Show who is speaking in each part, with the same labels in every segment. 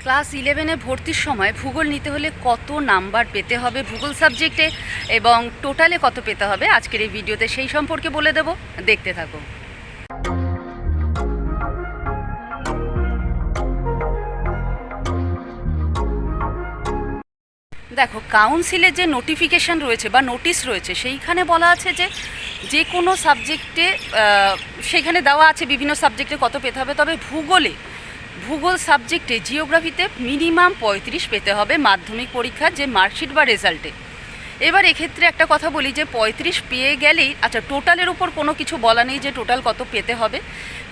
Speaker 1: Class 11-এ ভর্তির সময় ভূগোল নিতে হলে কত নাম্বার পেতে হবে ভূগোল সাবজেক্টে এবং টোটালে কত পেতে হবে আজকের এই ভিডিওতে সেই সম্পর্কে বলে দেব, দেখতে থাকো। দেখো, কাউন্সিলের যে নোটিফিকেশান রয়েছে বা নোটিশ রয়েছে সেইখানে বলা আছে যে কোনো সাবজেক্টে সেইখানে দেওয়া আছে বিভিন্ন সাবজেক্টে কত পেতে হবে, তবে ভূগোল সাবজেক্টে জিওগ্রাফিতে মিনিমাম 35 পেতে হবে মাধ্যমিক পরীক্ষার যে মার্কশিট বা রেজাল্টে। এবার এক্ষেত্রে একটা কথা বলি যে 35 পেয়ে গেলেই আচ্ছা, টোটালের উপর কোনো কিছু বলা নেই যে টোটাল কত পেতে হবে,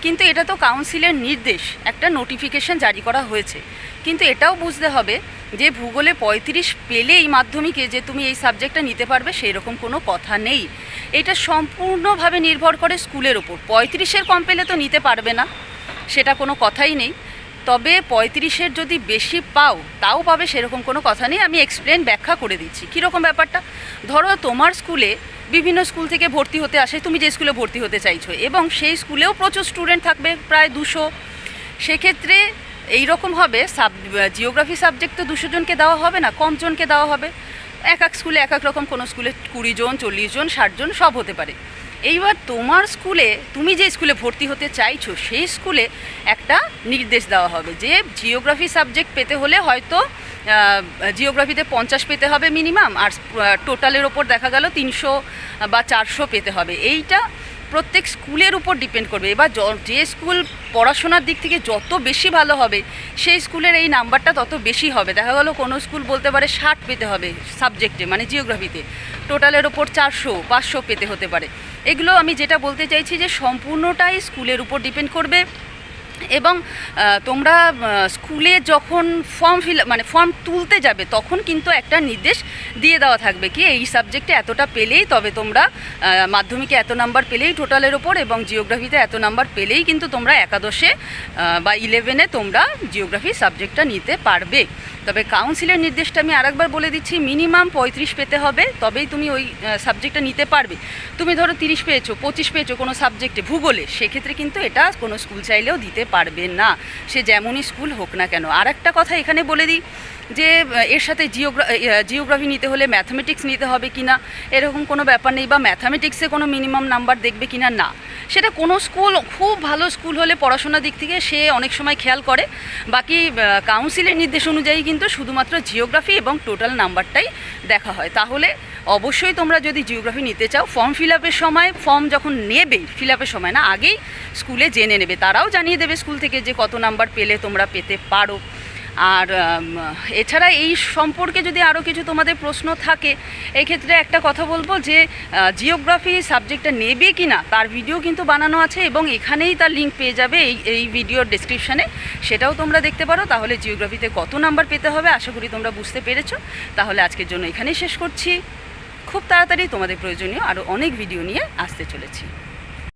Speaker 1: কিন্তু এটা তো কাউন্সিলের নির্দেশ, একটা নোটিফিকেশান জারি করা হয়েছে। কিন্তু এটাও বুঝতে হবে যে ভূগোলে 35 পেলেই মাধ্যমিকে যে তুমি এই সাবজেক্টটা নিতে পারবে সেই রকম কোনো কথা নেই। এটা সম্পূর্ণভাবে নির্ভর করে স্কুলের ওপর। 35-এর কম পেলে তো নিতে পারবে না, সেটা কোনো কথাই নেই। তবে 35-এর যদি বেশি পাও তাও পাবে সেরকম কোনো কথা নেই। আমি ব্যাখ্যা করে দিচ্ছি কীরকম ব্যাপারটা। ধরো তোমার স্কুলে বিভিন্ন স্কুল থেকে ভর্তি হতে আসে, তুমি যে স্কুলে ভর্তি হতে চাইছো, এবং সেই স্কুলেও প্রচুর স্টুডেন্ট থাকবে, প্রায় 200। সেক্ষেত্রে এইরকম হবে, জিওগ্রাফি সাবজেক্ট তো 200 জনকে দেওয়া হবে না, কম জনকে দেওয়া হবে। এক স্কুলে এক রকম, কোনো স্কুলে 20 জন, 40 জন, 60 জন সব হতে পারে। এইবার তোমার স্কুলে, তুমি যে স্কুলে ভর্তি হতে চাইছো সেই স্কুলে একটা নির্দেশ দেওয়া হবে যে জিওগ্রাফি সাবজেক্ট পেতে হলে হয়তো জিওগ্রাফিতে 50 পেতে হবে মিনিমাম, আর টোটালের ওপর দেখা গেল 300 বা 400 পেতে হবে। এইটা প্রত্যেক স্কুলের উপর ডিপেন্ড করবে। এবার যে স্কুল পড়াশোনার দিক থেকে যত বেশি ভালো হবে সেই স্কুলের এই নাম্বারটা তত বেশি হবে। দেখা গেল কোনো স্কুল বলতে পারে 60 পেতে হবে সাবজেক্টে, মানে জিওগ্রাফিতে, টোটালের ওপর 400, 500 পেতে হতে পারে। এগুলো আমি যেটা বলতে চাইছি যে সম্পূর্ণটাই স্কুলের উপর ডিপেন্ড করবে। এবং তোমরা স্কুলে যখন ফর্ম তুলতে যাবে তখন কিন্তু একটা নির্দেশ দিয়ে দেওয়া থাকবে কি এই সাবজেক্টে এতটা পেলেই তবে তোমরা মাধ্যমিকে এত নাম্বার পেলেই টোটালের ওপর, এবং জিওগ্রাফিতে এত নাম্বার পেলেই কিন্তু তোমরা একাদশে বা 11-এ তোমরা জিওগ্রাফি সাবজেক্টটা নিতে পারবে। তবে কাউন্সিলের নির্দেশটা আমি আরেকবার বলে দিচ্ছি, মিনিমাম 35 পেতে হবে তবেই তুমি ওই সাবজেক্টটা নিতে পারবে। তুমি ধরো 30 পেয়েছো, 25 পেয়েছো কোনো সাবজেক্টে ভূগোলে, সেক্ষেত্রে কিন্তু এটা কোনো স্কুল চাইলেও দিতে পারবে না, সে যেমনই স্কুল হোক না কেন। আর একটা কথা এখানে বলে দিই যে এর সাথে জিওগ্রাফি নিতে হলে ম্যাথামেটিক্স নিতে হবে কি না এরকম কোনো ব্যাপার নেই, বা ম্যাথামেটিক্সে কোনো মিনিমাম নাম্বার দেখবে কি না, সেটা কোনো স্কুল খুব ভালো স্কুল হলে পড়াশোনার দিক থেকে সে অনেক সময় খেয়াল করে। বাকি কাউন্সিলের নির্দেশ অনুযায়ী কিন্তু শুধুমাত্র জিওগ্রাফি এবং টোটাল নাম্বারটাই দেখা হয়। তাহলে অবশ্যই তোমরা যদি জিওগ্রাফি নিতে চাও ফর্ম ফিল আপের সময়, ফর্ম যখন নেবে ফিল আপের সময় না, আগেই স্কুলে জেনে নেবে, তারাও জানিয়ে দেবে স্কুল থেকে যে কত নাম্বার পেলে তোমরা পেতে পারো। আর এছাড়া এই সম্পর্কে যদি আরও কিছু তোমাদের প্রশ্ন থাকে, এই ক্ষেত্রে একটা কথা বলবো যে জিওগ্রাফি সাবজেক্টটা নেবে কি না তার ভিডিও কিন্তু বানানো আছে, এবং এখানেই তার লিঙ্ক পেয়ে যাবে এই ভিডিওর ডেসক্রিপশানে, সেটাও তোমরা দেখতে পারো। তাহলে জিওগ্রাফিতে কত নাম্বার পেতে হবে আশা করি তোমরা বুঝতে পেরেছো। তাহলে আজকের জন্য এখানেই শেষ করছি। খুব তাড়াতাড়ি তোমাদের প্রয়োজনীয় আরও অনেক ভিডিও নিয়ে আসতে চলেছি।